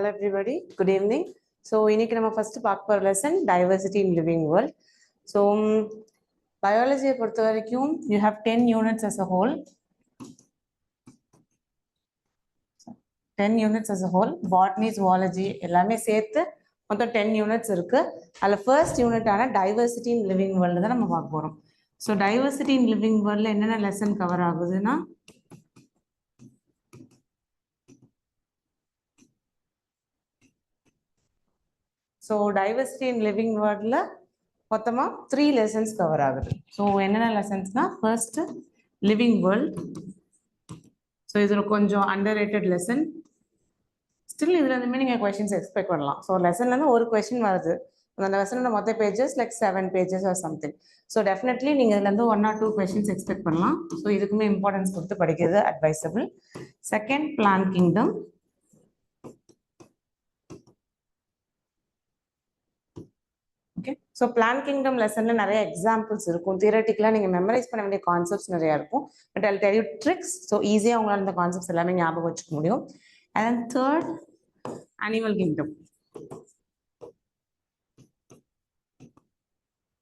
Hello everybody, good evening. So இன்னைக்கு நம்ம first பார்க்க போற lesson diversity in living world. So biology பொறுத்த வரைக்கும் you have 10 units as a whole. 10 units as a whole. Botany, zoology எல்லாமே சேர்த்து மொத்தம் 10 units இருக்கு. அதுல first unit ஆன diversity in living world தான் நம்ம பார்க்க போறோம். So diversity in living world என்னென்ன lesson cover ஆகுதுன்னா So diversity in living world la மொத்தமா 3 lessons cover ஆகுது. So என்னென்ன lessonsனா first living world. So இது கொஞ்சம் underrated lesson. Still இதுல இருந்து நீங்க questions expect பண்ணலாம். So lessonல இருந்து ஒரு question வருது. அந்த lessonல மொத்த pages like 7 pages or something. So definitely நீங்க இதுல இருந்து 1 or 2 questions expect பண்ணலாம். So இதுக்குமே importance கொடுத்து படிக்கிறது advisable. Second plant kingdom. Okay. So plant kingdom lesson நிறைய examples இருக்கும். Theoretically நீங்க memorize பண்ண வேண்டிய concepts நிறைய இருக்கும். But I'll tell you tricks. So easy-ஆ உங்களால இந்த concepts எல்லாமே ஞாபகம் வச்சுக்க முடியும். And then third, animal kingdom.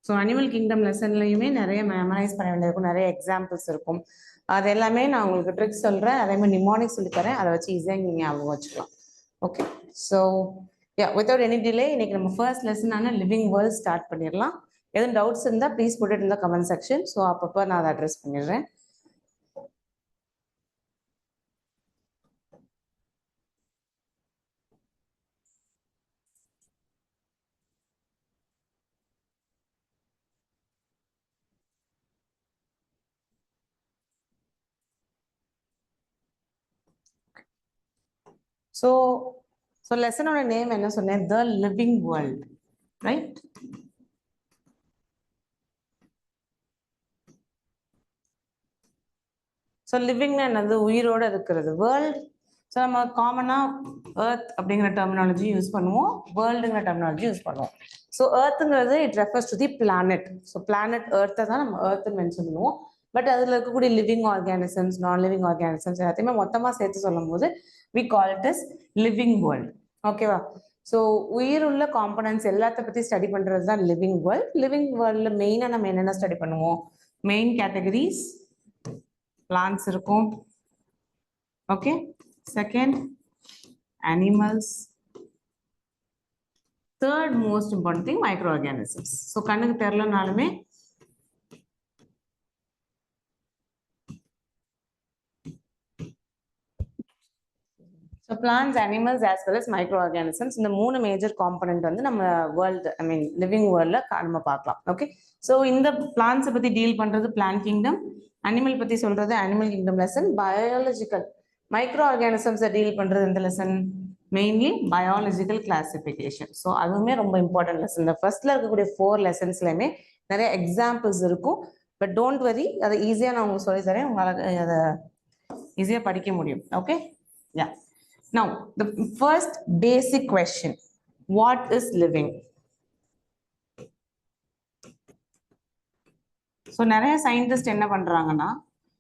So animal kingdom lessonலயுமே நிறைய memorize பண்ண வேண்டியது இருக்கும். நிறைய examples இருக்கும். அது எல்லாமே நான் உங்களுக்கு tricks சொல்றேன். அதே மாதிரி mnemonics சொல்லி தரேன். அதை வச்சு ஈஸியா நீங்க ஞாபகம் வச்சுக்கலாம். Okay. So yeah, without any delay, இன்னைக்கு நம்ம first lesson ஆன living world start பண்ணிடலாம். எதுவும் doubts இருந்தா please put it in the comment section. So அப்பப்போ நான் அதை address பண்ணிடுறேன். So lesson ஓட name என்ன சொன்னேன்? The living world, right? So living என்னது? உயிரோட இருக்கிறது. World. So நம்ம காமனா earth அப்படிங்கிற terminology யூஸ் பண்ணுவோம். Worldங்கிற terminology யூஸ் பண்ணுவோம். So earthங்கிறது it refers to the planet. So planet earth தான் நம்ம earth மென்ஷன் பண்ணுவோம். பட் அதுல இருக்கக்கூடிய லிவிங் ஆர்கானிசம்ஸ், நான் லிவிங் ஆர்கானிசம்ஸ் எல்லாத்தையுமே மொத்தமா சேர்த்து சொல்லும் போது we call it as living world. ஓகேவா? ஸோ உயிர் உள்ள காம்பனன்ட்ஸ் எல்லாத்த பத்தி ஸ்டடி பண்றது தான் லிவிங் வேர்ல்ட். லிவிங் வேர்ல்ட்ல மெயினா நம்ம என்னென்ன ஸ்டடி பண்ணுவோம்? மெயின் கேட்டகரிஸ் பிளான்ட்ஸ் இருக்கும். Okay. Second animals. Third most important thing micro organisms. So கண்ணுக்கு தெரியலனாலுமே So plants, animals as well as microorganisms. இந்த மூணு மேஜர் காம்பனன்ட் வந்து நம்ம வேர்ல்டு லிவிங் வேர்ல்ட்ல நம்ம பார்க்கலாம். ஓகே. ஸோ இந்த பிளான்ஸை பத்தி டீல் பண்றது பிளான்ட் கிங்டம், அனிமல் பத்தி சொல்றது animal kingdom lesson, biological micro ஆர்கானிசம்ஸை டீல் பண்றது இந்த lesson mainly biological classification. So அதுவுமே ரொம்ப இம்பார்ட்டன்ட் லெசன். இந்த ஃபர்ஸ்ட்ல இருக்கக்கூடிய 4 லெசன்ஸ்லயுமே நிறைய எக்ஸாம்பிள்ஸ் இருக்கும். பட் டோன்ட் வரி, அதை ஈஸியா நான் உங்களுக்கு சொல்லி தரேன். உங்களால அதை ஈஸியா படிக்க முடியும். Okay. Yeah. Now, the first basic question, what is living? So, நிறைய சயின்டிஸ்ட் என்ன பண்றாங்கன்னா,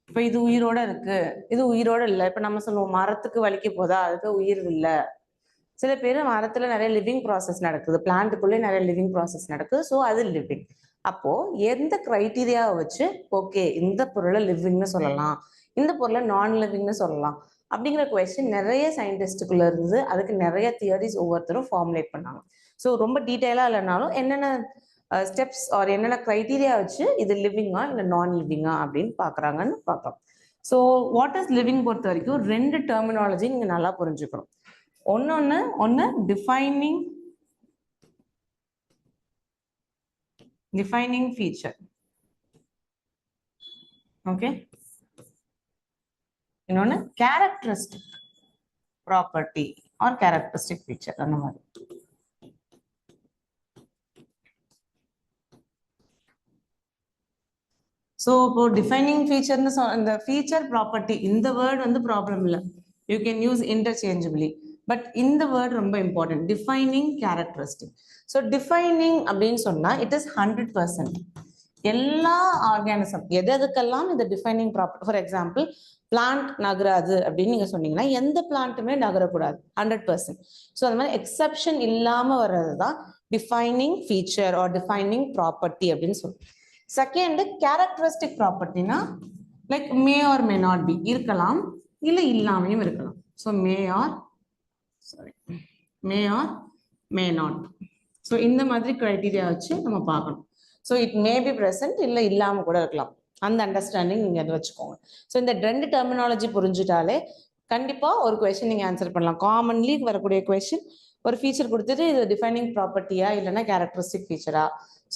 இப்ப இது உயிரோட இருக்கு, இது உயிரோட இல்லை. இப்ப நம்ம சொல்லுவோம் மரத்துக்கு வலிக்க போதா, அதுக்கு உயிர் இல்லை. சில பேர் மரத்துல நிறைய லிவிங் ப்ராசஸ் நடக்குது, பிளான்ட்டுக்குள்ளே நிறைய லிவிங் ப்ராசஸ் நடக்குது. ஸோ அது லிவிங். அப்போ எந்த கிரைட்டீரியாவை வச்சு ஓகே இந்த பொருளை லிவிங்னு சொல்லலாம், இந்த பொருளை நான் லிவிங்னு சொல்லலாம் அப்படிங்கிற கொஸ்டின் நிறைய சயின்டிஸ்டுக்குள்ள இருந்து அதுக்கு நிறைய தியரிஸ் ஒவ்வொருத்தரும் ஃபார்முலேட் பண்ணாங்க. ஸோ ரொம்ப டீட்டெயிலாக இல்லைனாலும் என்னென்ன ஸ்டெப்ஸ் ஆர் என்னென்ன கிரைட்டீரியா வச்சு இது லிவிங்கா இல்லை நான் லிவிங்கா அப்படின்னு பார்க்குறாங்கன்னு பார்க்கலாம். ஸோ வாட் இஸ் லிவிங் பொறுத்த வரைக்கும் 2 டெர்மினாலஜி நீங்கள் நல்லா புரிஞ்சுக்கணும். ஒன்று டிஃபைனிங் ஃபீச்சர். ஓகே. இன்னொன்னு characteristic property or characteristic feature. அந்த மாதிரி. ஸோ இப்போ டிஃபைனிங் ஃபீச்சர்னு இந்த ஃபீச்சர் ப்ராப்பர்ட்டி இந்த வேர்ட் வந்து ப்ராப்ளம் இல்லை, you can use interchangeably. But இந்த வேர்ட் ரொம்ப important, defining characteristic. So defining அப்படின்னு சொன்னா இட் இஸ் 100%. எல்லா ஆர்கானிசம் எதுக்கெல்லாம் இந்த டிஃபைனிங் ப்ராப்பர்ட்டி, ஃபார் எக்ஸாம்பிள் பிளான்ட் நகராது அப்படின்னு நீங்க சொன்னீங்கன்னா எந்த பிளான்ட்டுமே நகரக்கூடாது 100%. ஸோ அது மாதிரி எக்ஸப்ஷன் இல்லாம வர்றது தான் defining feature or defining property அப்படின்னு சொல்லுவோம். செகண்ட் கேரக்டரிஸ்டிக் ப்ராப்பர்ட்டினா like may or may not be இருக்கலாம், இல்லை இல்லாமையும் இருக்கலாம். So may or may not. So இந்த மாதிரி கிரைட்டீரியா வச்சு நம்ம பார்க்கணும். So it may be present, இல்லை இல்லாமல் கூட இருக்கலாம். அந்த அண்டர்ஸ்டாண்டிங் நீங்கள் அதை வச்சுக்கோங்க. ஸோ இந்த ரெண்டு டெர்மினாலஜி புரிஞ்சுட்டாலே கண்டிப்பாக ஒரு கொஸ்டின் நீங்கள் ஆன்சர் பண்ணலாம். காமன்லி வரக்கூடிய கொஸ்டின் ஒரு ஃபீச்சர் கொடுத்துட்டு இது டிஃபைனிங் ப்ராப்பர்ட்டியா இல்லைன்னா கேரக்டரிஸ்டிக் ஃபீச்சரா,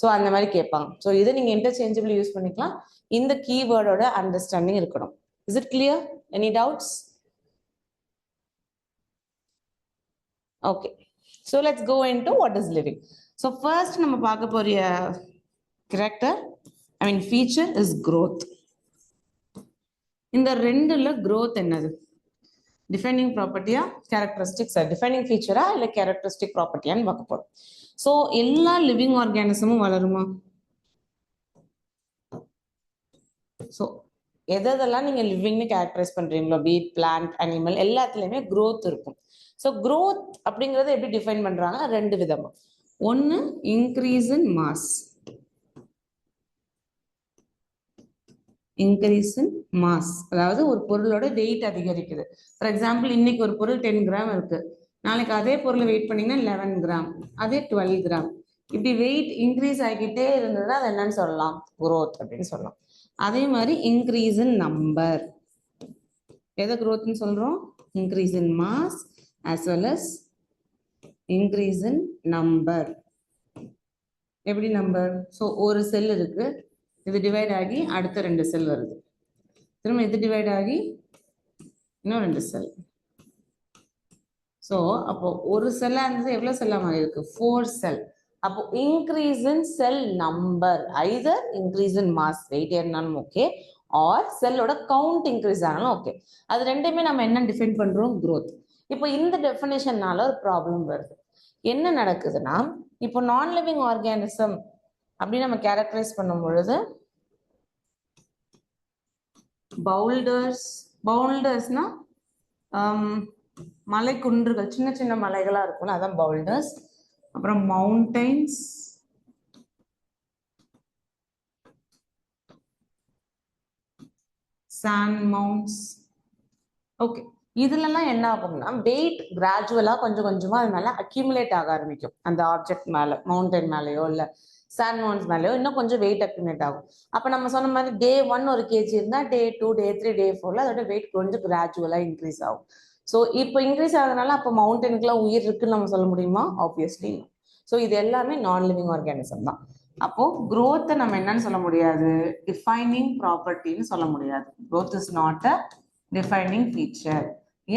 ஸோ அந்த மாதிரி கேட்பாங்க. ஸோ இதை நீங்கள் இன்டர்சேஞ்சபிள் யூஸ் பண்ணிக்கலாம். இந்த கீவேர்டோட அண்டர்ஸ்டாண்டிங் இருக்கணும். Is it clear? Any doubts? Okay, so let's go into what is living. So first நம்ம பார்க்க போற character, feature is growth. இந்த ரெண்டுல growth என்னது? Defining property ஆ characteristics ஆ? Defining feature ஆ இல்ல characteristic property ஆன்னு பார்க்க போறோம். So எல்லா living organismும் வளருமா? So எதெல்லாம் நீங்க லிவிங்னு கேரக்டரைஸ் பண்றீங்களோ, பீட் பிளான்ட் அனிமல் எல்லாத்துலயுமே growth இருக்கும். ஸோ growth அப்படிங்கறத எப்படி டிஃபைன் பண்றாங்க? ரெண்டு விதமா. ஒன்னு increase in mass, increase in mass அதாவது ஒரு பொருளோட வெயிட் அதிகரிக்குது. ஃபார் எக்ஸாம்பிள் இன்னைக்கு ஒரு பொருள் 10 கிராம் இருக்கு, நாளைக்கு அதே பொருளை வெயிட் பண்ணீங்கன்னா 11 கிராம், அதே 12 கிராம், இப்படி வெயிட் இன்க்ரீஸ் ஆகிக்கிட்டே இருந்ததுன்னா அது என்னன்னு சொல்லலாம்? growth அப்படின்னு சொல்லலாம். அதே மாதிரி இன்க்ரீஸ் இன் நம்பர், எதை growthன்னு சொல்றோம்? Increase in mass as well as increase in number. எப்படி நம்பர்? ஸோ ஒரு செல் இருக்கு, இது டிவைட் ஆகி அடுத்த 2 செல் வருது, திரும்ப இது டிவைட் ஆகி இன்னும் 2 செல். ஸோ அப்போ ஒரு செல்லா இருந்தது எவ்வளவு செல்லா மாதிரி இருக்கு? 4 செல். அப்போ increase in cell number, either increase in mass weight ஏறினாலும் ஓகே, ஆர் செல்லோட கவுண்ட் இன்க்ரீஸ் ஆனாலும் ஓகே. அது ரெண்டுமே நம்ம என்ன டிஃபைன் பண்றோம்? growth. இப்போ இந்த டெஃபினேஷன்னால ஒரு ப்ராப்ளம் வருது. என்ன நடக்குதுன்னா, இப்போ நான் லிவிங் ஆர்கானிசம் அப்படின்னு நம்ம கேரக்டரைஸ் பண்ணும் பொழுது பவுல்டர்ஸ்னா மலை குன்றுகள், சின்ன சின்ன மலைகளா இருக்கும்ல, அதான் பவுல்டர்ஸ். அப்புறம் மவுண்டைன்ஸ், சாண்ட் மவுண்ட்ஸ். ஓகே, இதுலலாம் என்ன ஆகும்னா வெயிட் கிராஜுவலா கொஞ்சம் கொஞ்சமா அது மேல அக்யூமுலேட் ஆக ஆரம்பிக்கும். அந்த ஆப்ஜெக்ட் மேல, மவுண்டைன் மேலேயோ இல்ல சாண்ட் மவுண்ட்ஸ் மேலேயோ இன்னும் கொஞ்சம் வெயிட் அக்யூமுலேட் ஆகும். அப்ப நம்ம சொன்ன மாதிரி டே 1 ஒரு கேஜி இருந்தா டே 2, டே 3, டே 4 அதோட வெயிட் கொஞ்சம் கிராஜுவலா இன்க்ரீஸ் ஆகும். ஸோ இப்போ இன்க்ரீஸ் ஆகுறதுனால அப்போ மவுண்டனுக்குலாம் உயிர் இருக்குன்னு நம்ம சொல்ல முடியுமா? ஆப்வியஸ்லி. ஸோ இது எல்லாமே நான் லிவிங் ஆர்கானிசம் தான். அப்போ growth நம்ம என்னன்னு சொல்ல முடியாது? டிஃபைனிங் ப்ராப்பர்ட்டின்னு சொல்ல முடியாது. growth is not a defining feature.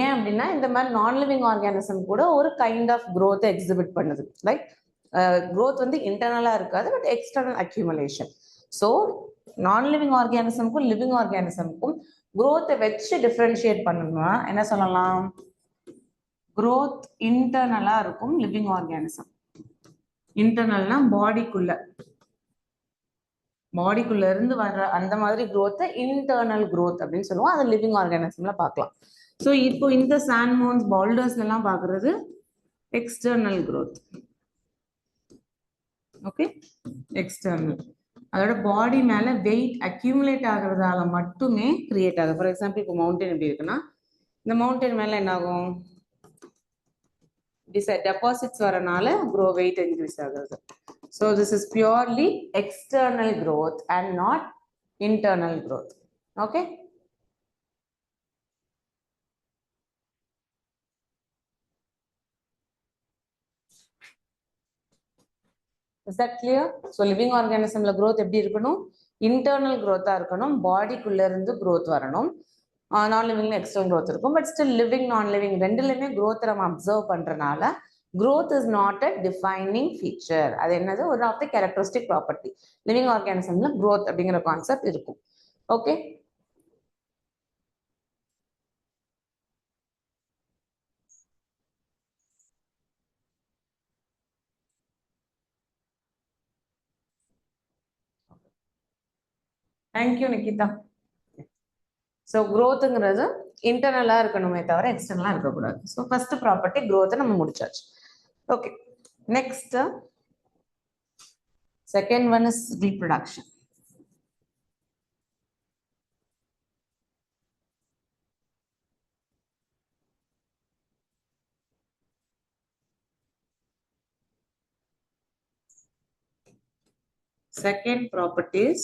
ஏன் அப்படின்னா இந்த மாதிரி நான் லிவிங் ஆர்கானிசம் கூட ஒரு கைண்ட் ஆஃப் growth எக்ஸிபிட் பண்ணுது. லைக் growth வந்து இன்டர்னலா இருக்காது, but external accumulation. So non living ஆர்கானிசம்க்கும் லிவிங் ஆர்கானிசம்க்கும் growth வச்சு டிஃபரன்ஷியேட் பண்ணணும்னா என்ன சொல்லலாம்? growth இன்டர்னலா இருக்கும் லிவிங் ஆர்கானிசம். இன்டர்னல்னா பாடிக்குள்ள இருந்து வர்ற அந்த மாதிரி growth இன்டர்னல் growth அப்படின்னு சொல்லுவோம். அது லிவிங் ஆர்கானிசம்ல பார்க்கலாம். ஸோ இப்போ இந்த சாண்ட் மவுண்ட்ஸ் பவுல்டர்ஸ் எல்லாம் பார்க்கறது எக்ஸ்டர்னல் growth. ஓகே, எக்ஸ்டர்னல், அதோட பாடி மேல வெயிட் அக்யூமுலேட் ஆகுறதால மட்டுமே கிரியேட் ஆகுது. ஃபார் எக்ஸாம்பிள் இப்போ மவுண்டன் எப்படி இருக்குன்னா, இந்த மவுண்டன் மேல என்ன ஆகும்? டெபாசிட்ஸ் வரனால வெயிட் இன்க்ரீஸ் ஆகுது. So this is purely external growth and not internal growth. Okay. Is that clear? So living organism la growth எப்படி இருக்கணும்? Internal growth ஆ இருக்கணும், பாடிக்குள்ள இருந்து growth வரணும். நான் லிவிங்ல எக்ஸ்டர்னல் growth இருக்கும், but still living non living ரெண்டுலயுமே growth நம்ம observe பண்றனால growth is not a defining feature. அது என்னது? ஒரு ஆஃப் த கேரக்டரிஸ்டிக் ப்ராப்பர்ட்டி. லிவிங் ஆர்கானிசம்ல growth அப்படிங்கிற கான்செப்ட் இருக்கும். Okay, thank you Nikita. ஸோ க்ரோத்துங்கிறது இன்டர்னலாக இருக்கணுமே தவிர எக்ஸ்டர்னலாக இருக்கக்கூடாது. ஸோ ஃபர்ஸ்ட் ப்ராப்பர்ட்டி க்ரோத்தை நம்ம முடிச்சாச்சு. Okay, next second one is reproduction. Second property is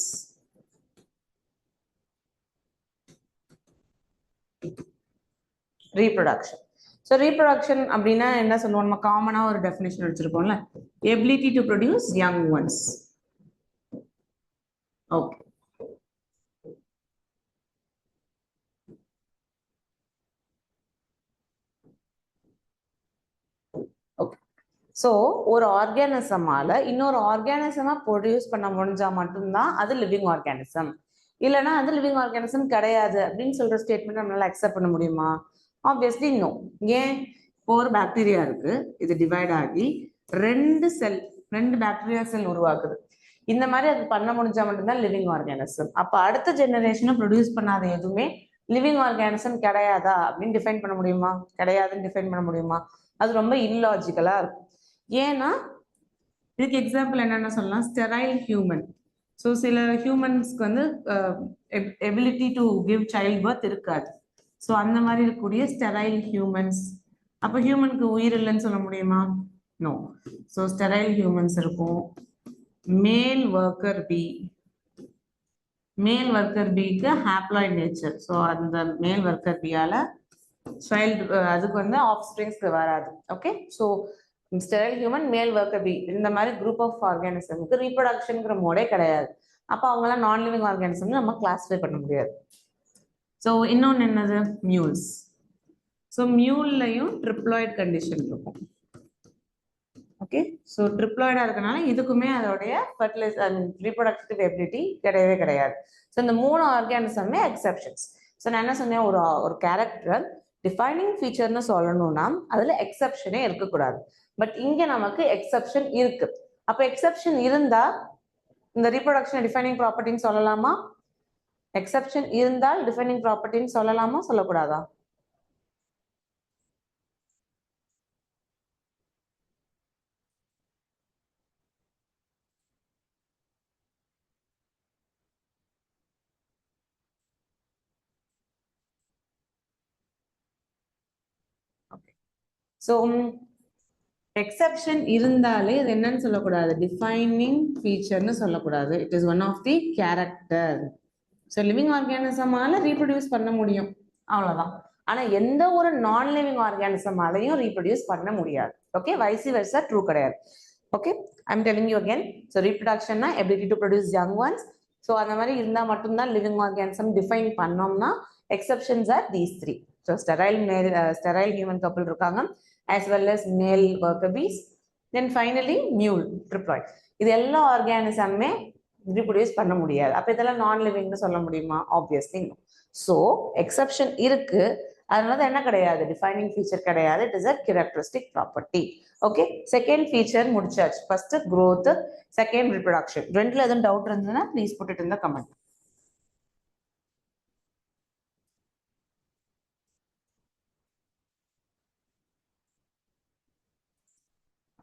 reproduction. So reproduction அப்படின்னா என்ன சொல்லுவோம், நம்ம காமனா ஒரு டெஃபினிஷன் வச்சிருப்போம்ல, ability to produce young ones. Okay. Okay. So ஒரு ஆர்கானிசமால இன்னொரு ஆர்கானிசமா ப்ரொடியூஸ் பண்ண முடிஞ்சா மட்டும்தான் அது லிவிங் ஆர்கானிசம். இல்லைன்னா அது லிவிங் ஆர்கானிசம் கிடையாது அப்படின்னு சொல்ற ஸ்டேட்மெண்ட் நம்மளால அக்செப்ட் பண்ண முடியுமா? Obviously no. ஏன்? இப்போ ஒரு பாக்டீரியா இருக்கு, இது டிவைட் ஆகி ரெண்டு பாக்டீரியா செல் உருவாக்குது. இந்த மாதிரி அது பண்ண முடிஞ்சா மட்டும்தான் லிவிங் ஆர்கானிசம். அப்ப அடுத்த ஜெனரேஷனை ப்ரொடியூஸ் பண்ணாத எதுவுமே லிவிங் ஆர்கானிசம் கிடையாதா அப்படின்னு டிஃபைன் பண்ண முடியுமா? கிடையாதுன்னு டிஃபைன் பண்ண முடியுமா? அது ரொம்ப இல்லாஜிக்கலா இருக்கும். ஏன்னா இதுக்கு எக்ஸாம்பிள் என்னென்ன சொல்லலாம், ஸ்டெரைல் ஹியூமன். ஸோ சில ஹியூமன்ஸ்க்கு வந்து ability to give child birth இருக்காது. ஸோ அந்த மாதிரி இருக்கக்கூடிய ஸ்டெரைல் ஹியூமன்ஸ். அப்போ ஹியூமனுக்கு உயிர் இல்லைன்னு சொல்ல முடியுமா? நோ. ஸோ ஸ்டெரைல் ஹியூமன்ஸ் இருக்கும். மேல் ஒர்க்கர் பி, மேல் ஒர்க்கர் பிக்கு ஹாப்ளாய்ட் நேச்சர். ஸோ அந்த மேல் ஒர்க்கர் பியால சைல்டு அதுக்கு வந்து ஆஃப் ஸ்ப்ரிங்ஸ்க்கு வராது. ஓகே, ஸோ ஸ்டெரைல் ஹியூமன், மேல் ஒர்க்கர் பி, இந்த மாதிரி குரூப் ஆஃப் ஆர்கானிசம்க்கு ரீப்ரொடக்ஷன்ங்கிற மோடே கிடையாது. அப்போ அவங்களாம் நான் லிவிங் ஆர்கானிசம் நம்ம கிளாஸிஃபை பண்ண முடியாது. ஸோ இன்னொன்று என்னது, மியூல்ஸ். ஸோ மியூல்லையும் ட்ரிப்ளாய்ட் கண்டிஷன் இருக்கும். ஓகே, ஸோ ட்ரிப்ளாய்டா இருக்கனால இதுக்குமே அதோடைய ரீப்ரொடக்டிவ் எபிலிட்டி கிடையவே கிடையாது. ஸோ இந்த 3 ஆர்கானிசமே எக்ஸெப்ஷன்ஸ். ஸோ நான் என்ன சொன்னேன், ஒரு கேரக்டர் டிஃபைனிங் ஃபீச்சர்னு சொல்லணும்னா அதுல எக்ஸெப்ஷனே இருக்கக்கூடாது. பட் இங்க நமக்கு எக்ஸெப்ஷன் இருக்கு. அப்ப எக்ஸெப்ஷன் இருந்தா இந்த ரீப்ரொடக்ஷன் டிஃபைனிங் ப்ராப்பர்ட்டின்னு சொல்லலாமா? எக்ஸெப்ஷன் இருந்தால் டிஃபைனிங் ப்ராப்பர்ட்டின்னு சொல்லலாமா, சொல்லக்கூடாதா? ஸோ எக்ஸெப்ஷன் இருந்தாலே இது என்னன்னு சொல்லக்கூடாது, டிஃபைனிங் ஃபீச்சர்னு சொல்லக்கூடாது. It is one of the character. So living ஆர்கானிசமால ரீப்ரொடியூஸ் பண்ண முடியும், அவ்வளவுதான். ஆனா எந்த ஒரு நான் லிவிங் ஆர்கானிசமாலையும் ரீப்ரொடியூஸ் பண்ண முடியாது. ஓகே, வைசி வெர்சா ட்ரூ கிடையாது. Okay, I'm telling you again. So ரீப்ரொடக்ஷன்னா ability to produce young ones. So அந்த மாதிரி இருந்தால் மட்டும்தான் லிவிங் ஆர்கானிசம் டிஃபைன் பண்ணோம்னா exceptions are these 3. So sterile human couple இருக்காங்க, as well as male worker bees. Then finally mule, triploid. இது எல்லா ஆர்கானிசமே reproduce பண்ண முடியாது. அப்ப இதெல்லாம் நான் லிவிங்னு சொல்ல முடியுமா? Obviously no. ஸோ எக்ஸெப்ஷன் இருக்கு, அதனால என்ன கிடையாது, டிஃபைனிங் ஃபீச்சர் கிடையாது. It is a characteristic property. Okay, second feature முடிச்சாச்சு. First growth, second reproduction. ரெண்டுல எதுவும் டவுட் இருந்ததுன்னா please put it in the comment.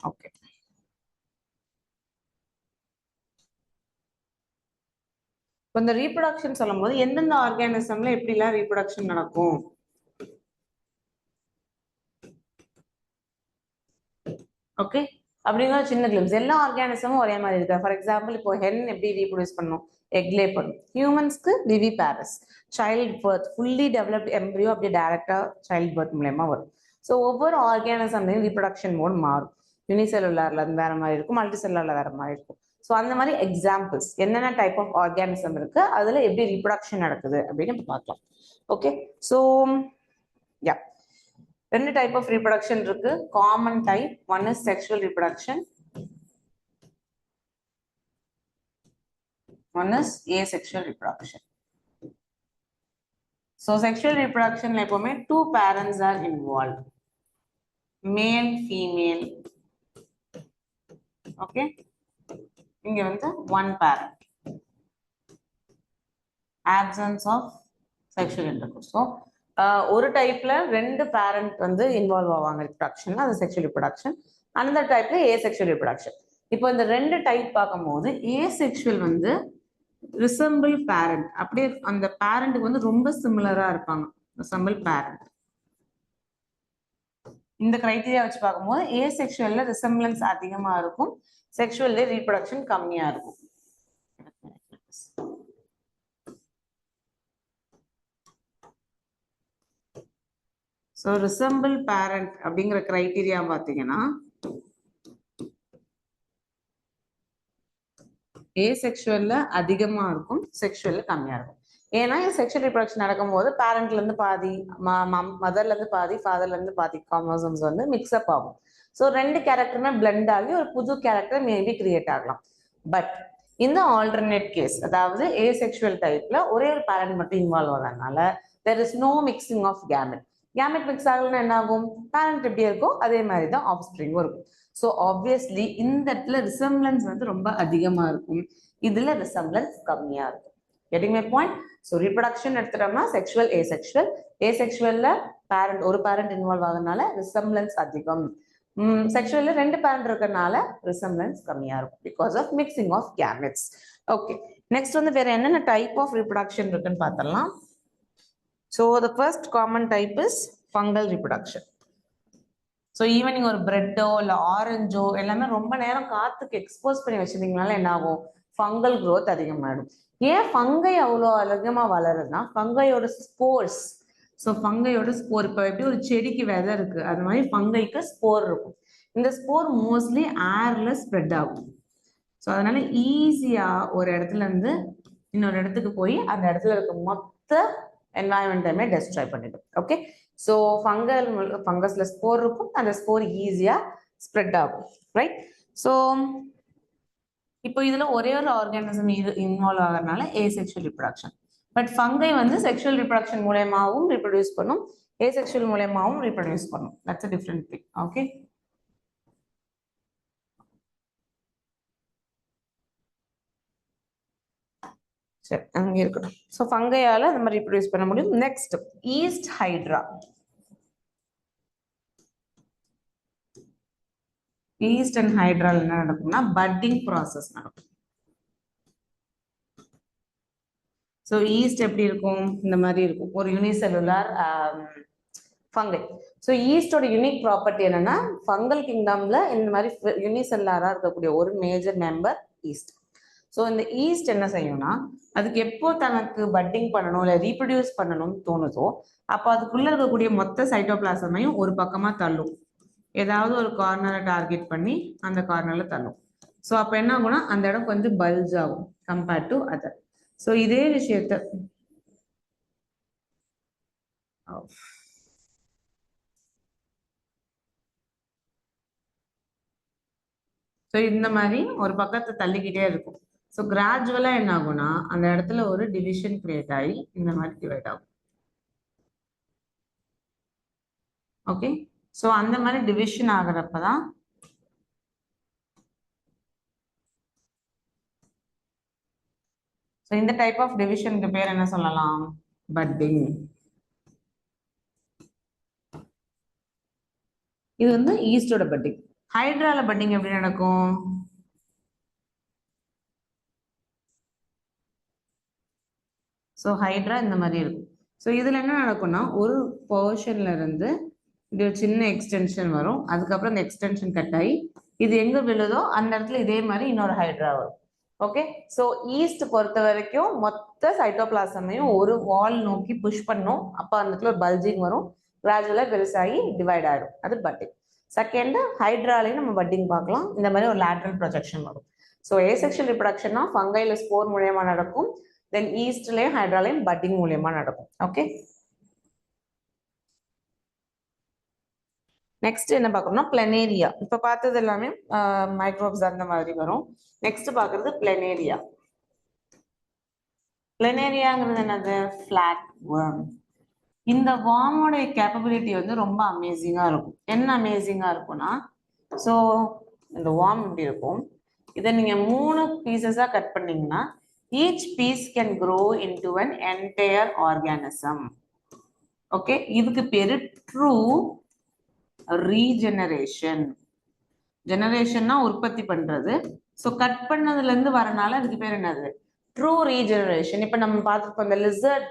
Okay, இந்த ரீப்ரொடக்ஷன் சொல்லும் போது எந்தெந்த ஆர்கானிசம்ல எப்படிலாம் ரீப்ரொடக்ஷன் நடக்கும்? ஓகே, அப்படிங்கிற சின்ன கிளிம்ஸ். எல்லா ஆர்கானிசமும் ஒரே மாதிரி இருக்கா? ஃபார் எக்ஸாம்பிள் இப்போ ஹென் எப்படி ரீப்ரொடியூஸ் பண்ணும், எக்லே பண்ணும். ஹியூமன்ஸ்க்கு viviparous, child birth, fully developed embryo அப்படியே டைரக்டா சைல்ட் பர்த் மூலயமா வரும். ஸோ ஒவ்வொரு ஆர்கானிசம்லையும் ரீப்ரொடக்ஷன் மோட் மாறும். யூனிசெல்லுலார்ல இருந்து வேற மாதிரி இருக்கும், மல்டி செல்லுலார்ல வேற மாதிரி இருக்கும். ஸோ அந்த மாதிரி எக்ஸாம்பிள்ஸ் என்னென்ன டைப் ஆஃப் ஆர்கானிசம் இருக்கு, அதுல எப்படி ரீப்ரொடக்ஷன் நடக்குது அப்படின்னு பார்க்கலாம். ஓகே, ஸோ யா, ரெண்டு டைப் ஆஃப் ரீப்ரொடக்ஷன் இருக்கு. Common type, one is sexual reproduction, one is asexual reproduction. So sexual reproduction ல எப்பவுமே 2 parents are involved, male female. Okay, இங்க வந்து 1 parent. absence of sexual intercourse. So ஒரு டைப்ல ரெண்டு parent வந்து இன்வால்வ் ஆவாங்க ரிப்ரடக்ஷன்ல, அது செக்ஷுவல் ரிப்ரடக்ஷன். அனதர் டைப்ல ஏசெக்ஷுவல் ரிப்ரடக்ஷன். இப்போ இந்த ரெண்டு டைப் பார்க்கும்போது ஏசெக்ஷுவல் வந்து ரிசம்பிள் பேரண்ட், அப்படியே அந்த பேரண்ட்டுக்கு வந்து ரொம்ப சிமிலரா இருப்பாங்க. ரிசம்பிள் பேரண்ட் இந்த கிரைட்டீரியா வச்சு பார்க்கும்போது ஏசெக்ஷுவல்ல ரிசம்பிளன்ஸ் அதிகமா இருக்கும், செக்ஷுவல்ல ரீப்ரொடக்ஷன் கம்மியா இருக்கும். ஸோ ரிசம்பிள் பேரண்ட் அப்படிங்கிற கிரைட்டீரியா பார்த்தீங்கன்னா ஏசெக்ஷுவல்ல அதிகமா இருக்கும், செக்ஷுவல்ல கம்மியா இருக்கும். ஏன்னா செக்ஷுவல் ரீப்ரொடக்ஷன் நடக்கும்போது பேரண்ட்ல இருந்து பாதி, மதர்ல இருந்து பாதி, ஃபாதர்ல இருந்து பாதி குரோமோசோம்ஸ் வந்து மிக்ஸ்அப் ஆகும். ஸோ ரெண்டு கேரக்டருமே பிளெண்ட் ஆகி ஒரு புது கேரக்டர் மேபி கிரியேட் ஆகலாம். பட் இந்த ஆல்டர்னேட் கேஸ், அதாவது ஏசெக்ஷுவல் டைப்ல ஒரே ஒரு பேரண்ட் மட்டும் இன்வால்வ் ஆகிறதுனால there is no mixing of gamete. Gamete mix ஆகலன்னா என்ன ஆகும்? பேரண்ட் எப்படி இருக்கோ அதே மாதிரி தான் ஆஃப் ஸ்பிரிங்கும் இருக்கும். ஸோ ஆப்வியஸ்லி இந்த இடத்துல ரிசம்பிளன்ஸ் வந்து ரொம்ப அதிகமா இருக்கும், இதுல ரிசம்பிளன்ஸ் கம்மியா இருக்கும். Getting my point? So reproduction எடுத்துட்டோம்னா செக்ஷுவல் ஏசெக்ஷுவல், ஏசெக்ஷுவல்ல பேரண்ட் ஒரு பேரண்ட் இன்வால்வ் ஆகுறதுனால ரிசம்பிளன்ஸ் அதிகம், செக்ஷுவல்ல ரெண்டு பேரண்ட் இருக்கறனால ரிசம்பிளன்ஸ் கம்மியா இருக்கும் because of mixing of gametes. Okay, next வந்து வேற என்னென்ன டைப் ஆஃப் ரீப்ரொடக்ஷன் இருக்குன்னு பார்த்தலாம். So the first common type is fungal reproduction. So even நீங்கள் ஒரு பிரெட்டோ இல்லை ஆரஞ்சோ எல்லாமே ரொம்ப நேரம் காற்றுக்கு எக்ஸ்போஸ் பண்ணி வச்சிருந்தீங்கனால என்ன ஆகும்? ஃபங்கல் க்ரோத் அதிகமாகிடும். ஏன் ஃபங்கை அவ்வளோ அதிகமாக வளருதுன்னா ஃபங்கையோட ஸ்போர்ஸ். ஸோ ஃபங்கையோட ஸ்போர், இப்போ எப்படி ஒரு செடிக்கு விதை இருக்கு அது மாதிரி ஃபங்கைக்கு ஸ்போர் இருக்கும். இந்த ஸ்போர் மோஸ்ட்லி ஏர்ல ஸ்ப்ரெட் ஆகும். ஸோ அதனால ஈஸியா ஒரு இடத்துல இருந்து இன்னொரு இடத்துக்கு போய் அந்த இடத்துல இருக்க மொத்த என்வாயன்மெண்ட்டுமே டெஸ்ட்ராய் பண்ணிடும். ஓகே, ஸோ ஃபங்கஸ்ல ஸ்போர் இருக்கும், அந்த ஸ்போர் ஈஸியா ஸ்ப்ரெட் ஆகும். ரைட்? ஸோ இப்போ இதுல ஒரே ஒரு ஆர்கானிசம் இன்வால்வ் ஆகிறதுனால ஏசெக்ஷுவல் ரிப்ரொடக்ஷன். பட் ஃபங்கை வந்து செக்ஷுவல் ரிப்ரொடக்ஷன் மூலயமாவும் ரீப்ரொடியூஸ் பண்ணும், ஏசெக்ஷுவல் மூலயமாவும் ரீப்ரொடியூஸ் பண்ணும். That's a different thing. Okay, சரி அங்கே இருக்கட்டும். ஸோ ஃபங்கையால அந்த மாதிரி ரீப்ரொடியூஸ் பண்ண முடியும். Next yeast hydra. Yeast and ஹைட்ரால் என்ன நடக்கும்னா பட்டிங் ப்ராசஸ் நடக்கும். ஸோ ஈஸ்ட் எப்படி இருக்கும்? இந்த மாதிரி இருக்கும், ஒரு யூனிசெல்லுலார் ஃபங்கை. ஸோ ஈஸ்டோட யூனிக் ப்ராப்பர்ட்டி என்னன்னா ஃபங்கல் கிங்டம்ல இந்த மாதிரி யூனிசெல்லாரா இருக்கக்கூடிய ஒரு மேஜர் மெம்பர் ஈஸ்ட். ஸோ இந்த ஈஸ்ட் என்ன செய்யும்னா அதுக்கு எப்போ தனக்கு பட்டிங் பண்ணணும் இல்லை ரீப்ரொடியூஸ் பண்ணணும்னு தோணுதோ அப்போ அதுக்குள்ள இருக்கக்கூடிய மொத்த சைட்டோபிளாசமையும் ஒரு பக்கமா தள்ளும், ஏதாவது ஒரு கார்னரை டார்கெட் பண்ணி அந்த கார்னர்ல தள்ளும். ஸோ அப்போ என்ன ஆகும்னா அந்த இடம் கொஞ்சம் பல்ஜ் ஆகும் கம்பேர்ட் டு அதர். ஸோ இதே விஷயத்த ஸோ இந்த மாதிரி ஒரு பக்கத்தை தள்ளிக்கிட்டே இருக்கும். ஸோ கிராஜுவலா என்ன ஆகும்னா அந்த இடத்துல ஒரு டிவிஷன் கிரியேட் ஆகி இந்த மாதிரி டிவைட் ஆகும். ஓகே, ஸோ அந்த மாதிரி டிவிஷன் ஆகிறப்பதான் ஸோ இந்த டைப் ஆஃப் டிவிஷனுக்கு பேர் என்ன சொல்லலாம்? பட்டிங். இது வந்து ஈஸ்டோட பட்டிங். ஹைட்ரால பட்டிங் எப்படி நடக்கும்? ஸோ ஹைட்ரா இந்த மாதிரி இருக்கும். ஸோ இதுல என்ன நடக்கும்னா ஒரு போர்ஷன்ல இருந்து இது ஒரு சின்ன எக்ஸ்டென்ஷன் வரும், அதுக்கப்புறம் இந்த எக்ஸ்டென்ஷன் கட் ஆகி இது எங்க விழுதோ அந்த இடத்துல இதே மாதிரி இன்னொரு ஹைட்ரா வரும். ஓகே, ஸோ ஈஸ்ட் பொறுத்த வரைக்கும் மொத்த சைட்டோபிளாசமையும் ஒரு வால் நோக்கி புஷ் பண்ணும், அப்போ அந்த இடத்துல ஒரு பல்ஜிங் வரும், கிராஜுவலா பெருசாகி டிவைட் ஆகிடும், அது பட்டிங். செகண்ட் ஹைட்ராலையும் நம்ம பட்டிங் பார்க்கலாம், இந்த மாதிரி ஒரு லேட்ரல் ப்ரொஜெக்ஷன் வரும். ஸோ ஏசெக்ஷுவல் ரிப்ரொடக்ஷன்னா ஃபங்கைல ஸ்போர் மூலியமா நடக்கும், தென் ஈஸ்ட்லயும் ஹைட்ராலையும் பட்டிங் மூலியமா நடக்கும். ஓகே, நெக்ஸ்ட் என்ன பார்க்கணும்னா பிளனேரியா. இப்ப பார்த்தது எல்லாமே மைக்ரோப்ஸ் அந்த மாதிரி வரும். நெக்ஸ்ட் பார்க்கறது பிளனேரியா. பிளனேரியாங்கிறது என்னது? Flat worm. இந்த வார்மோட கேப்பபிலிட்டி வந்து ரொம்ப அமேசிங்கா இருக்கும். என்ன அமேசிங்கா இருக்கும்னா ஸோ இந்த வார்ம் இப்படி இருக்கும், இதை நீங்க 3 பீசஸா கட் பண்ணீங்கன்னா each piece can grow into an entire organism. Okay, இதுக்கு பேரு true regeneration. ஜெனரேஷன்னா உற்பத்தி பண்றது. ஸோ கட் பண்ணதுல இருந்து வரனால அதுக்கு பேர் என்னது? True regeneration. இப்ப நம்ம பார்த்துருப்போம் இந்த லிசர்ட்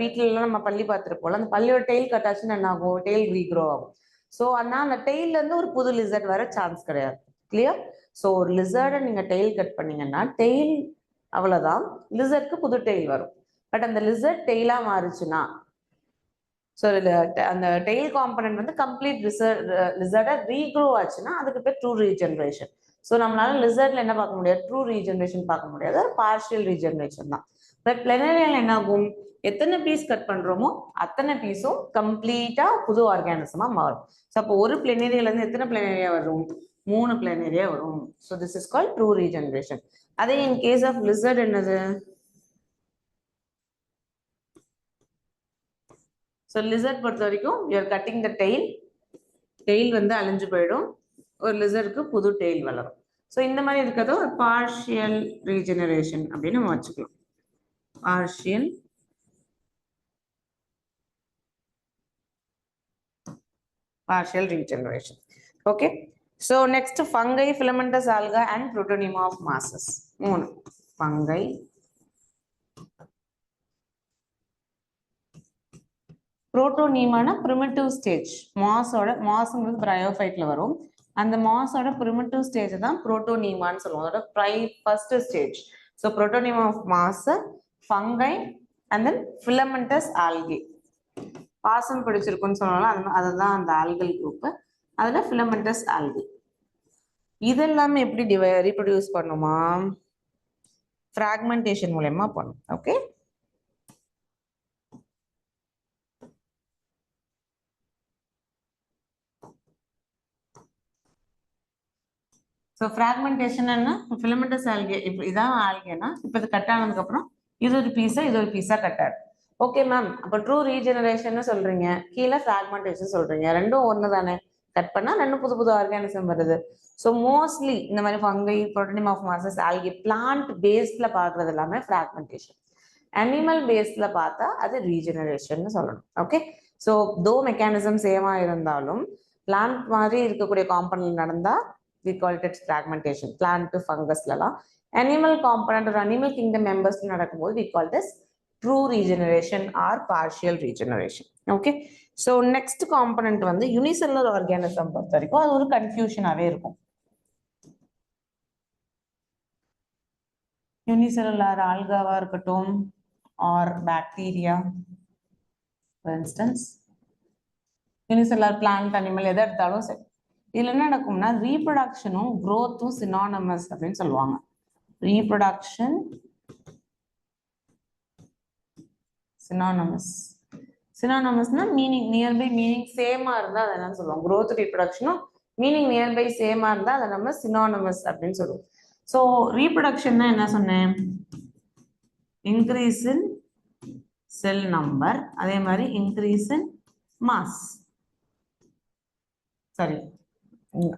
வீட்டுல எல்லாம் நம்ம பள்ளி பார்த்துருப்போம். அந்த பள்ளியோட டெய்ல் கட்டாச்சுன்னு என்ன ஆகும்? டெய்ல் ரீக்ரோ ஆகும். ஸோ ஆனா அந்த டெய்ல இருந்து ஒரு புது லிசர்ட் வர சான்ஸ் கிடையாது. கிளியர்? ஸோ ஒரு லிசர்டை நீங்க டெய்ல் கட் பண்ணீங்கன்னா டெய்ல் அவ்வளவுதான், லிசர்ட்க்கு புது டெய்ல் வரும். பட் அந்த லிசர்ட் டெய்லா மாறுச்சுன்னா, ஸோ அந்த டெய்ல் காம்பனன்ட் வந்து கம்ப்ளீட் லிசர்டா ரீக்ரோ ஆச்சுன்னா அதுக்கு பேர் ட்ரூ ரீஜெனரேஷன். ஸோ நம்மளால லிசர்ட்ல என்ன பார்க்க முடியாது? ட்ரூ ரீஜெனரேஷன் பார்க்க முடியாது, பார்ஷியல் ரீஜெனரேஷன் தான். பட் பிளனரியல் என்ன ஆகும்? எத்தனை பீஸ் கட் பண்றோமோ அத்தனை பீஸும் கம்ப்ளீட்டா புது ஆர்கானிசமா மாறும். ஸோ அப்போ ஒரு பிளனரியில இருந்து எத்தனை பிளனரியா வரும்? 3 பிளனரியா வரும். So this is called true regeneration. அதே இன் கேஸ் ஆஃப் லிசர்ட் என்னது? ஸோ லிசர்ட் பொறுத்த வரைக்கும் யூஆர் கட்டிங் த டெய்ல் வந்து அழிஞ்சு போயிடும், ஒரு லிசர்ட்க்கு புது டெய்ல் வளரும். ஸோ இந்த மாதிரி இருக்கிறத ஒரு பார்ஷியல் ரீஜெனரேஷன் அப்படின்னு நம்ம வச்சுக்கலாம். partial regeneration. Okay, so next fungi, filamentous alga and protonema of masses. Fungi, protonema na primitive stage. moss ங்கிறது bryophyte ல வரும். அந்த moss ஓட primitive stage தான் protonema ன்னு சொல்லுவோம். அதோட first stage. So protonema of mass, fungi and then filamentous algae. பாசம் பிடிச்சிருக்குன்னு சொன்னாலும் அதுதான் அந்த ஆல்கல் குரூப். அதுல filamentous algae. இதெல்லாமே எப்படி ரீப்ரொடியூஸ் பண்ணுமா? fragmentation மூலமா பண்ணும். ஓகே, ஸோ ஃப்ராக்மெண்டேஷன் என்ன? filamentous algae இதான் ஆல்கேனா, இப்போ இது கட் ஆனதுக்கு அப்புறம் இது ஒரு பீஸா கட் ஆகும். ஓகே மேம், அப்போ ட்ரூ ரீஜெனரேஷன் சொல்றீங்க, கீழே ஃப்ராக்மெண்டேஷன் சொல்றீங்க, ரெண்டும் ஒன்று தானே? கட் பண்ணா ரெண்டு புது ஆர்கானிசம் வருது. ஸோ மோஸ்ட்லி இந்த மாதிரி fungi, protonema of mosses, algae plant பேஸ்ட்ல பார்க்கறது எல்லாமே ஃப்ராக்மெண்டேஷன். அனிமல் பேஸ்ட்ல பார்த்தா அது ரீஜெனரேஷன் சொல்லணும். ஓகே, ஸோ தோ மெக்கானிசம் சேமா இருந்தாலும் பிளான்ட் மாதிரி இருக்கக்கூடிய காம்பனன்ட் நடந்தா we call it as fragmentation. Plant to fungus lala. Animal component or animal kingdom members நடக்கும்போது we call this true regeneration or partial regeneration. Okay, so next component வந்து unicellular organism பொறுத்த வரைக்கும் அது ஒரு கன்ஃபியூஷனாவே இருக்கும். யூனிசெல்லுலார் ஆல்காவா இருக்கட்டும் or bacteria, for instance unicellular plant, animal எதை எடுத்தாலும் சரி, இதுல என்ன நடக்கும்னா ரீப்ரொடக்ஷனும் growthம் சினானமஸ் அப்படின்னு சொல்லுவாங்க. ரீப்ரொடக்ஷன் சினானமஸ்னா மீனிங் நியர்பை, மீனிங் சேமா இருந்தா அதை என்ன சொல்லுவோம்? growth ரீப்ரொடக்ஷனும் மீனிங் நியர்பை சேமா இருந்தா அதை நம்ம சினானமஸ் அப்படின்னு சொல்லுவோம். ஸோ ரீப்ரொடக்ஷன்னா என்ன சொன்னேன்? இன்க்ரீஸ் இன் செல் நம்பர், அதே மாதிரி இன்க்ரீஸ் இன் மாஸ். சரி,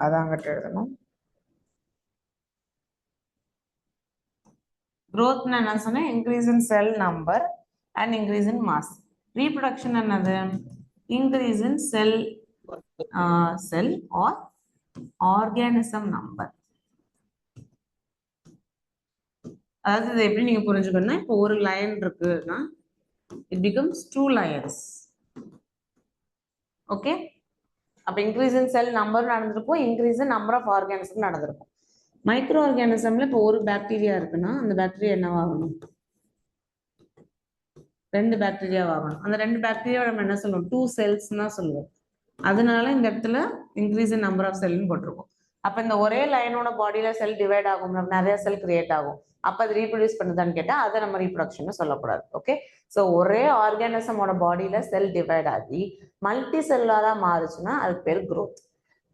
அதான் கட்ட எழுதணும். growth என்ன சொன்னேன்? Increase in cell number and increase in mass. Reproduction என்னது? Increase in cell or organism number. அதாவது இதை எப்படி நீங்க புரிஞ்சுக்கணும்னா, இப்போ ஒரு லைன் இருக்குன்னா இட் பிகம்ஸ் 2 lions. ஓகே, அப்ப இன்க்ரீஸ் இன் செல் நம்பர் நடந்திருக்கும், increase in number of organism நடந்திருக்கும். மைக்ரோ ஆர்கானிசம்ல இப்போ ஒரு பாக்டீரியா இருக்குன்னா அந்த பாக்டீரியா என்னவாகணும்? 2 பாக்டீரியா ஆகணும். அந்த 2 பாக்டீரியா நம்ம என்ன சொல்லுவோம்? 2 cells தான் சொல்லுவோம். அதனால இந்த இடத்துல இன்க்ரீஸ் இன் நம்பர் ஆஃப் செல்னு போட்டிருக்கோம். அப்ப இந்த ஒரே லைனோட பாடியில செல் டிவைட் ஆகும், நிறைய செல் கிரியேட் ஆகும். அப்ப அது ரீப்ரொடியூஸ் பண்ணுதான்னு கேட்டா அதை நம்ம ரீப்ரொடக்ஷன் சொல்லக்கூடாது. ஓகே, ஸோ ஒரே ஆர்கானிசமோட பாடியில செல் டிவைட் ஆகி மல்டி செல்லாரா மாறுச்சுன்னா அதுக்கு பேர் growth.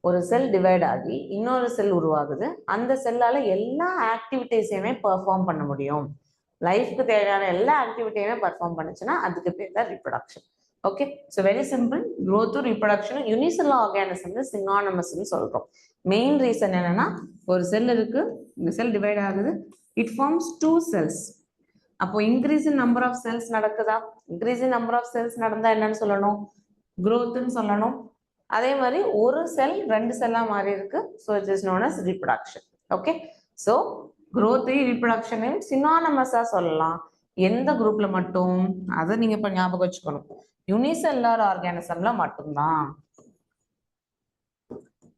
ஒரு செல் டிவைட் ஆகி இன்னொரு செல் உருவாகுது, அந்த செல்லால எல்லா ஆக்டிவிட்டிஸையுமே பெர்ஃபார்ம் பண்ண முடியும், லைஃப்க்கு தேவையான எல்லா ஆக்டிவிட்டியுமே பெர்ஃபார்ம் பண்ணுச்சுன்னா அதுக்கு பேர் தான் reproduction. Okay, so very simple. growth reproduction unicellular ஆர்கானிசம்ல சினானமஸ்ன்னு சொல்றோம். மெயின் ரீசன் என்னன்னா, ஒரு செல் இருக்கு, இந்த செல் டிவைட் ஆகுது, இட் ஃபார்ம்ஸ் 2 cells. அப்போ increase in number of cells நடக்குதா? Increase in number of cells நடந்தா என்னன்னு சொல்லணும்? growthன்னு சொல்லணும். அதே மாதிரி ஒரு செல் 2 செல்லா மாறி இருக்கு. So it is known as reproduction. Okay, so growth-ஐயும் ரீப்ரொடக்ஷனையும் சினானமஸா சொல்லலாம். எந்த குரூப்ல மட்டும்? அதை நீங்க இப்ப ஞாபகம் வச்சுக்கணும். யூனிசெல்லுலார் ஆர்கானிசம்ல மட்டும்தான்.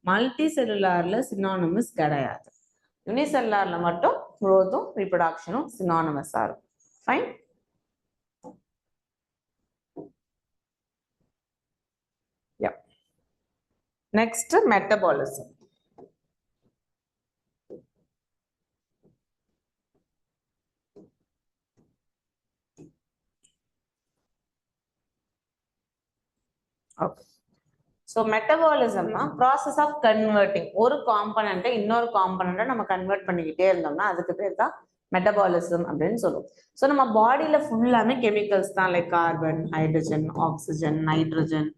மல்டி செல்லுலார்ல சினானமஸ் கிடையாது. யூனிசெல்லுலார்ல மட்டும் growth-உம் ரீப்ரொடக்ஷனும் சினானமஸா இருக்கும். Fine. Next, metabolism. Okay. So metabolism na process of converting ஒரு component இன்னொரு component நம்ம convert பண்ணிக்கிட்டே இருந்தோம்னா அதுக்கு பேர் தான் metabolism அப்படின்னு சொல்லுவோம். ஸோ நம்ம பாடியில ஃபுல்லாமே கெமிக்கல்ஸ் தான், like carbon, hydrogen, oxygen, nitrogen,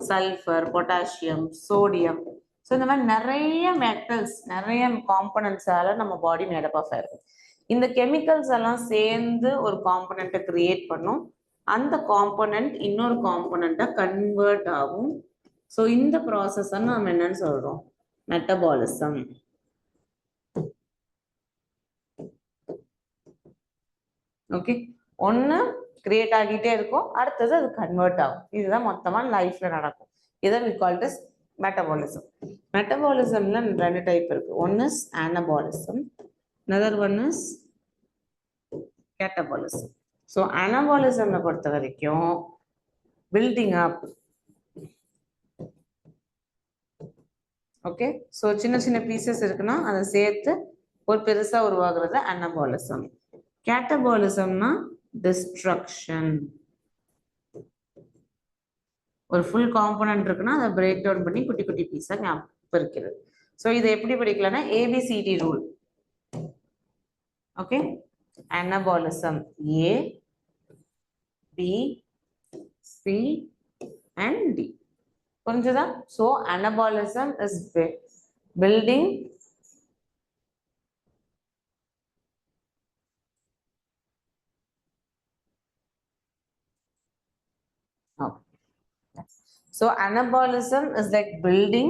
sulphur, potassium, sodium. So இந்த மாதிரி நிறைய மெட்டல்ஸ், நிறைய காம்பனன்ட்ஸால நம்ம பாடி மேடப் ஆஃப் ஆயிருக்கும். இந்த கெமிக்கல்ஸ் எல்லாம் சேர்ந்து ஒரு காம்பனண்ட்டை கிரியேட் பண்ணும். அந்த காம்பனண்ட் இன்னொரு காம்பனண்ட்டை கன்வெர்ட் ஆகும். ஸோ இந்த ப்ராசஸ் நம்ம என்னன்னு சொல்றோம்? மெட்டபாலிசம். ஓகே, ஒன்று கிரியேட் ஆகிட்டே இருக்கும், அடுத்தது அது கன்வெர்ட் ஆகும். இதுதான் மொத்தமா லைஃப்ல நடக்கும். இதை we call it as metabolism. மெட்டபாலிசம்ல 2 டைப் இருக்கு. One is anabolism, another one is catabolism. So anabolism பொறுத்த வரைக்கும் பில்டிங் அப். ஓகே, ஸோ சின்ன சின்ன பீசஸ் இருக்குன்னா அதை சேர்த்து ஒரு பெருசா உருவாகிறது anabolism. கேட்டபாலிசம்னா டிஸ்ட்ரக்ஷன். ஒரு ஃபுல் காம்பனன்ட் இருக்குன்னா அதை பிரேக் டவுன் பண்ணி குட்டி குட்டி பீஸா பிரிக்கிறது. ஸோ இதை எப்படி படிக்கலாம்னா A B C D rule. Okay, anabolism A, B, C and D. புரிஞ்சுதா? So anabolism is building So anabolism is like building,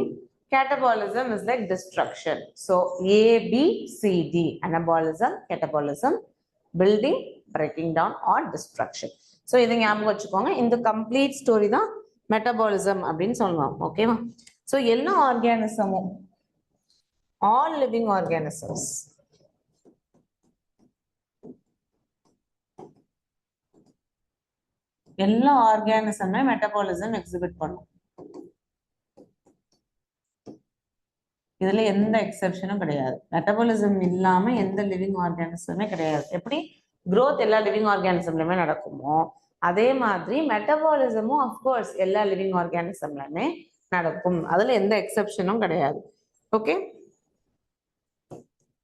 catabolism is like destruction. So A, B, C, D. Anabolism, catabolism, building, breaking down or destruction. So இதை ஞாபகம் வச்சுக்கோங்க. இந்த complete story தான் metabolism அப்படின்னு சொல்லுவாங்க. ஓகேவா? So எல்லா ஆர்கானிசமும், ஆல் லிவிங் ஆர்கானிசம்ஸ், எல்லா ஆர்கானிசமே மெட்டபாலிசம் எக்ஸிபிட் பண்ணும். இதுல எந்த எக்ஸெப்ஷனும் கிடையாது. மெட்டபாலிசம் இல்லாம எந்த லிவிங் ஆர்கானிசமே கிடையாது. எப்படி growth எல்லா லிவிங் ஆர்கானிசம்லயுமே நடக்குமோ அதே மாதிரி மெட்டபாலிசமும் அஃப்கோர்ஸ் எல்லா லிவிங் ஆர்கானிசம்லயுமே நடக்கும். அதுல எந்த எக்ஸெப்ஷனும் கிடையாது. ஓகே,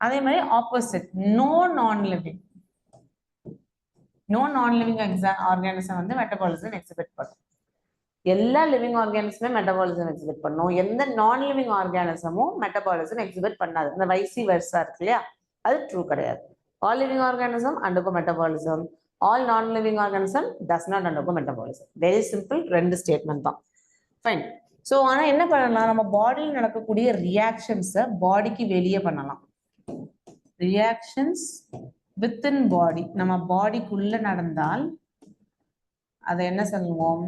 அதே மாதிரி opposite, no non living organism வந்து மெட்டபாலிசம் எக்ஸிபிட் பண்ணும். எல்லா லிவிங் ஆர்கானிசமே மெட்டபாலிசம் எக்ஸிபிட் பண்ணும். எந்த நான் லிவிங் ஆர்கானிசமும் மெட்டபாலிசம் எக்ஸிபிட் பண்ணாது. இந்த வைசி வெர்சா இருக்கு இல்லையா, அது ட்ரூ கிடையாது. All living organism undergo metabolism, all நான் living organism does not undergo metabolism. Very simple, 2 statement தான். ஃபைன். ஸோ ஆனா என்ன பண்ணலாம், நம்ம பாடியில் நடக்கக்கூடிய ரியாக்ஷன்ஸை பாடிக்கு வெளியே பண்ணலாம். ரியாக்ஷன்ஸ் வித்தின் பாடி, நம்ம பாடிக்குள்ள நடந்தால் அதை என்ன சொல்லுவோம்?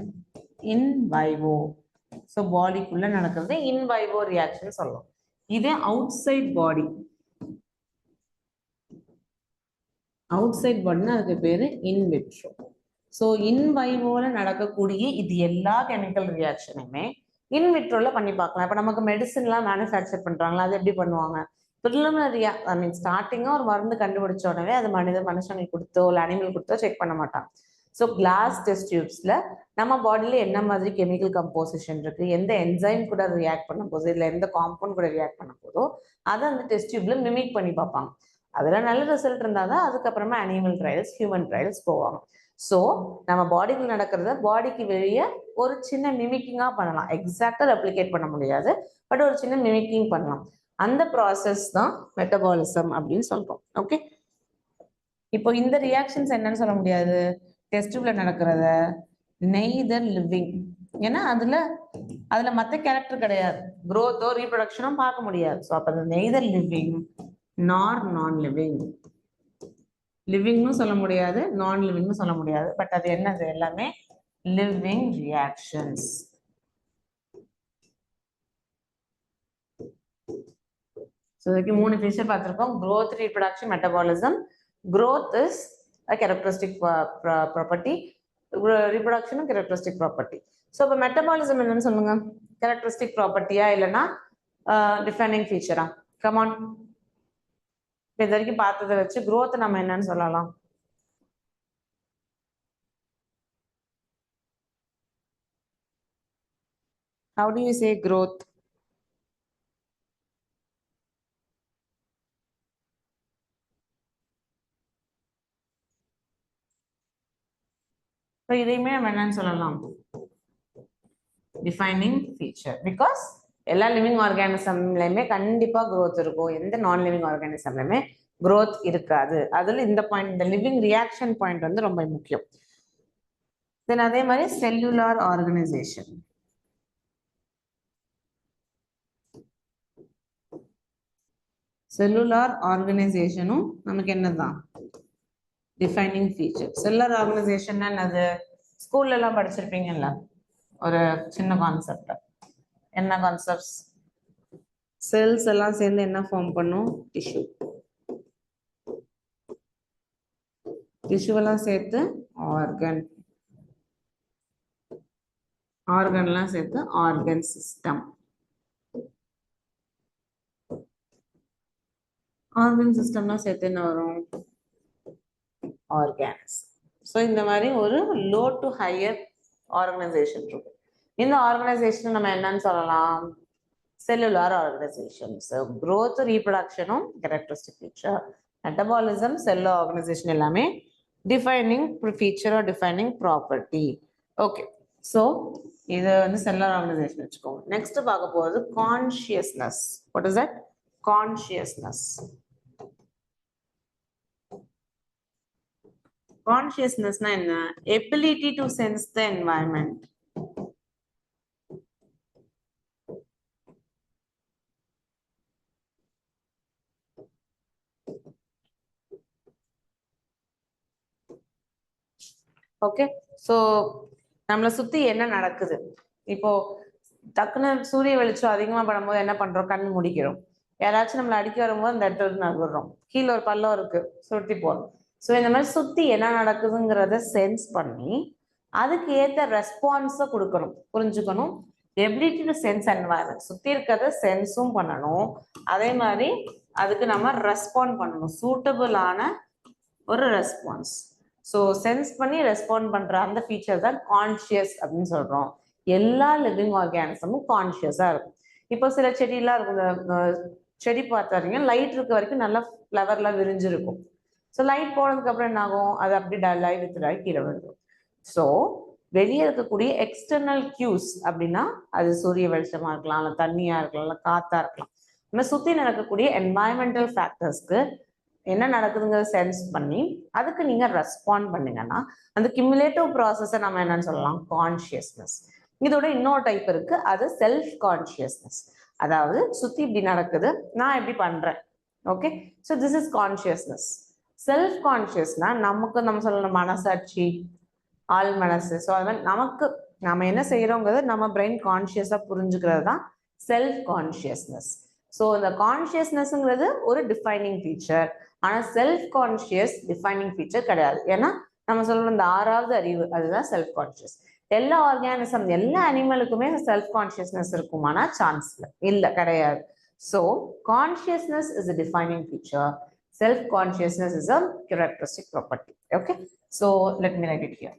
In vivo. ஸோ பாடிக்குள்ள நடக்கிறது இன் வைவோ ரியாக்ஷன் சொல்லுவோம். இதே outside body, outside பாடினா அதுக்கு பேரு இன் விட்ரோ. ஸோ இன் வைவோல நடக்கக்கூடிய இது எல்லா கெமிக்கல் ரியாக்ஷனுமே இன் விட்ரோல பண்ணி பார்க்கலாம். இப்போ நமக்கு மெடிசின்லாம் மேனுஃபேக்சர் பண்றாங்களா, அது எப்படி பண்ணுவாங்க? ப்ரிலிமினரியா, ஐ மீன் ஸ்டார்டிங்கா ஒரு மருந்து கண்டுபிடிச்ச உடனே அது மனுஷங்களுக்கு கொடுத்தோ இல்லை அனிமல் கொடுத்தோ செக் பண்ண மாட்டாங்க. ஸோ கிளாஸ் டெஸ்ட் டியூப்ஸ்ல நம்ம பாடியில என்ன மாதிரி கெமிக்கல் கம்போசிஷன் இருக்கு, எந்த என்சைம் கூட ரியாக்ட் பண்ண போதோ இல்லை எந்த காம்பவுண்ட் கூட ரியாக்ட் பண்ண போதோ அதை அந்த டெஸ்ட் டியூப்ல மிமிக் பண்ணி பார்ப்பாங்க. அதுல நல்ல ரிசல்ட் இருந்தாதான் அதுக்கப்புறமா அனிமல் ட்ரையல்ஸ், ஹியூமன் ட்ரையல்ஸ் போவாங்க. ஸோ நம்ம பாடிக்கு நடக்கிறத பாடிக்கு வெளியே ஒரு சின்ன மிமிக்கிங்கா பண்ணலாம். எக்ஸாக்டா ரெப்ளிகேட் பண்ண முடியாது, பட் ஒரு சின்ன மிமிக்கிங் பண்ணலாம். அந்த ப்ராசஸ் தான் மெட்டபாலிசம் அப்படின்னு சொல்றோம். ஓகே, இப்போ இந்த ரியாக்ஷன்ஸ் என்னன்னு சொல்ல முடியாது, டெஸ்ட் டியூப்ல நடக்கிறத நெய்தர் லிவிங், ஏன்னா அதுல மற்ற கேரக்டர் கிடையாது, growth-ஓ ரீப்ரொடக்ஷனும் பார்க்க முடியாது. ஸோ அப்போ அது நெய்தர் லிவிங் நார் நான் லிவிங். லிவிங்னு சொல்ல முடியாது, நான் லிவிங்னு சொல்ல முடியாது, பட் அது என்னது, எல்லாமே லிவிங் ரியாக்ஷன்ஸ். ஸோ இதுக்கு 3 ஃபீச்சர் பார்த்துருக்கோம், growth, reproduction, metabolism. Growth is a characteristic property, reproduction characteristic property. So இப்போ மெட்டபாலிசம் என்னன்னு சொல்லுங்க, கேரக்டரிஸ்டிக் ப்ராப்பர்ட்டியா இல்லைன்னா டிஃபைனிங் ஃபீச்சரா? கமான், இது வரைக்கும் பார்த்ததை வச்சு growth நம்ம என்னன்னு சொல்லலாம்? How do you say growth? So இதையுமே நம்ம என்னன்னு சொல்லலாம், டிஃபைனிங் ஃபீச்சர். பிகாஸ் எல்லா லிவிங் ஆர்கானிசம்லையுமே கண்டிப்பா growth இருக்கும், எந்த நான் லிவிங் ஆர்கானிசம்லையுமே growth இருக்காது. அதுல இந்த பாயிண்ட், இந்த லிவிங் ரியாக்ஷன் பாயிண்ட் வந்து ரொம்ப முக்கியம். தென் அதே மாதிரி செல்லுலார் ஆர்கனைசேஷன். செல்லுலார் ஆர்கனைசேஷனும் நமக்கு என்னதான் டிஃபைனிங் ஃபீச்சர். செல்லுலார் ஆர்கனைசேஷன் என்னது, ஸ்கூல்ல எல்லாம் படிச்சிருப்பீங்கல்ல ஒரு சின்ன கான்செப்ட். என்ன கான்செப்ட்ஸ்? செல்ஸ் எல்லாம் சேர்ந்து என்ன ஃபார்ம் பண்ணும், டிஷ்யூ. டிஷ்யூவெல்லாம் சேர்த்து ஆர்கன், ஆர்கன்லாம் சேர்த்து ஆர்கன் சிஸ்டம். ஆர்கன் சிஸ்டம்லாம் சேர்த்து என்ன வரும், ஆர்கான்ஸ். ஸோ இந்த மாதிரி ஒரு லோ டு ஹையர் ஆர்கனைசேஷன் இருக்கு. இந்த ஆர்கனைசேஷன் நம்ம என்னன்னு சொல்லலாம், செல்லுலார் ஆர்கனைசேஷன். ஸோ growth, ரீப்ரொடக்ஷனும் characteristic feature, metabolism, cellular organisation எல்லாமே defining feature or defining property. Okay, so இது வந்து செல்லுலார் ஆர்கனைசேஷன் வச்சுக்கோங்க. நெக்ஸ்ட் பார்க்க போகிறது consciousness. What is that? Consciousness. கான்ஷியஸ்னஸ்னா என்ன? Ability to sense the environment. Okay, so நம்மளை சுத்தி என்ன நடக்குது, இப்போ டக்குன்னு சூரிய வெளிச்சம் அதிகமா படும்போது என்ன பண்றோம், கண் முடிக்கிறோம். யாராச்சும் நம்மளை அடிக்க வரும்போது அந்த இடத்துல நகர்றோம். கீழே ஒரு பள்ளம் இருக்கு, சுருட்டி போறோம். ஸோ இந்த மாதிரி சுத்தி என்ன நடக்குதுங்கிறத சென்ஸ் பண்ணி அதுக்கு ஏற்ற ரெஸ்பான்ஸை கொடுக்கணும், புரிஞ்சுக்கணும். எபிலிட்டி டு சென்ஸ் என்வாயன்மெண்ட், சுத்தி இருக்கிறத சென்ஸும் பண்ணணும், அதே மாதிரி அதுக்கு நம்ம ரெஸ்பாண்ட் பண்ணணும், சூட்டபிளான ஒரு ரெஸ்பான்ஸ். ஸோ சென்ஸ் பண்ணி ரெஸ்பாண்ட் பண்ற அந்த ஃபீச்சர் தான் கான்ஷியஸ் அப்படின்னு சொல்றோம். எல்லா லிவிங் ஆர்கானிசமும் கான்ஷியஸா இருக்கும். இப்போ சில செடியெல்லாம் இருக்கும், இந்த செடி பார்த்தாருங்க லைட் இருக்க வரைக்கும் நல்லா ஃப்ளவர்லாம் விரிஞ்சிருக்கும். ஸோ லைட் போனதுக்கு அப்புறம் என்ன ஆகும், அது அப்படி டல்லாகி வித்துடாகி கீழே விழுந்துடும். ஸோ வெளியே இருக்கக்கூடிய எக்ஸ்டர்னல் கியூஸ் அப்படின்னா அது சூரிய வெளிச்சமா இருக்கலாம், இல்லை தண்ணியா இருக்கலாம், இல்லை காத்தா இருக்கலாம். நம்ம சுத்தி நடக்கக்கூடிய என்வாயன்மெண்டல் ஃபேக்டர்ஸ்க்கு என்ன நடக்குதுங்கிறத சென்ஸ் பண்ணி அதுக்கு நீங்க ரெஸ்பாண்ட் பண்ணீங்கன்னா அந்த கிமுலேட்டிவ் ப்ராசஸை நம்ம என்னன்னு சொல்லலாம், கான்ஷியஸ்னஸ். இதோட இன்னொரு டைப் இருக்கு, அது செல்ஃப் கான்ஷியஸ்னஸ். அதாவது சுத்தி இப்படி நடக்குது, நான் எப்படி பண்றேன். Okay, so this is consciousness. Self கான்ஷியஸ்னா நமக்கு நம்ம சொல்லணும் மனசாட்சி, ஆள் மனசு. ஸோ அது மாதிரி நமக்கு நம்ம என்ன செய்யறோங்கிறது நம்ம பிரெயின் கான்ஷியஸா புரிஞ்சுக்கிறது தான் செல்ஃப் கான்ஷியஸ்னஸ். ஸோ இந்த கான்ஷியஸ்னஸ்ங்கிறது ஒரு டிஃபைனிங் ஃபீச்சர், ஆனால் செல்ஃப் கான்ஷியஸ் டிஃபைனிங் ஃபீச்சர் கிடையாது. ஏன்னா நம்ம சொல்றோம் இந்த 6வது அறிவு, அதுதான் செல்ஃப் கான்ஷியஸ். எல்லா ஆர்கானிசம், எல்லா அனிமலுக்குமே செல்ஃப் கான்ஷியஸ்னஸ் இருக்குமானா சான்ஸ் இல்லை, கிடையாது. So consciousness is a defining feature, self consciousness is a characteristic property. Okay, so let me write it here.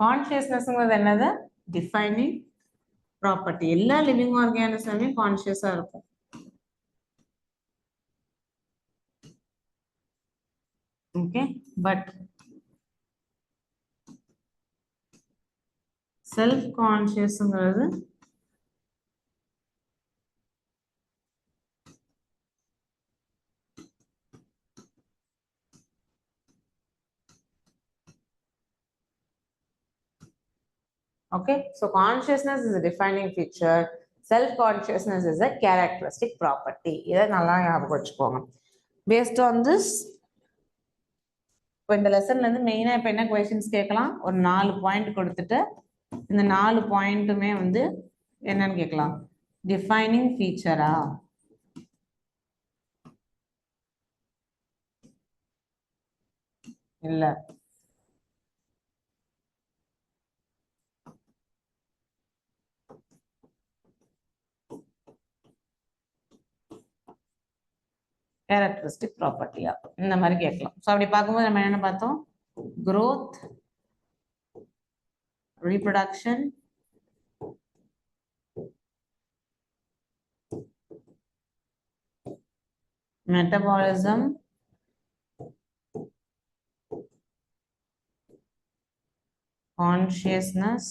கான்ஷியஸ்னஸ்ங்கிறது என்னது, டிஃபைனிங் ப்ராப்பர்ட்டி. எல்லா லிவிங் ஆர்கானிசமே கான்ஷியஸா இருக்கும். ஓகே, பட் செல்ஃப் கான்ஷியஸ்ங்கிறது Okay, so consciousness is a defining feature, self consciousness is a characteristic property. இதை நல்லா ஞாபகம் வச்சுக்கோங்க. Based on this, இப்போ இந்த லெசன்ல இருந்து மெயினா இப்போ என்ன கொஸ்டின்ஸ் கேட்கலாம், ஒரு 4 பாயிண்ட் கொடுத்துட்டு இந்த 4 பாயிண்ட்டுமே வந்து என்னன்னு கேட்கலாம், டிஃபைனிங் ஃபீச்சரா இல்ல கேரக்டரிஸ்டிக் ப்ராப்பர்ட்டியா, இந்த மாதிரி கேட்கலாம். ஸோ அப்படி பார்க்கும்போது நம்ம என்ன பார்த்தோம், growth, reproduction, metabolism, consciousness,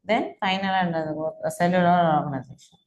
then final and cellular organization.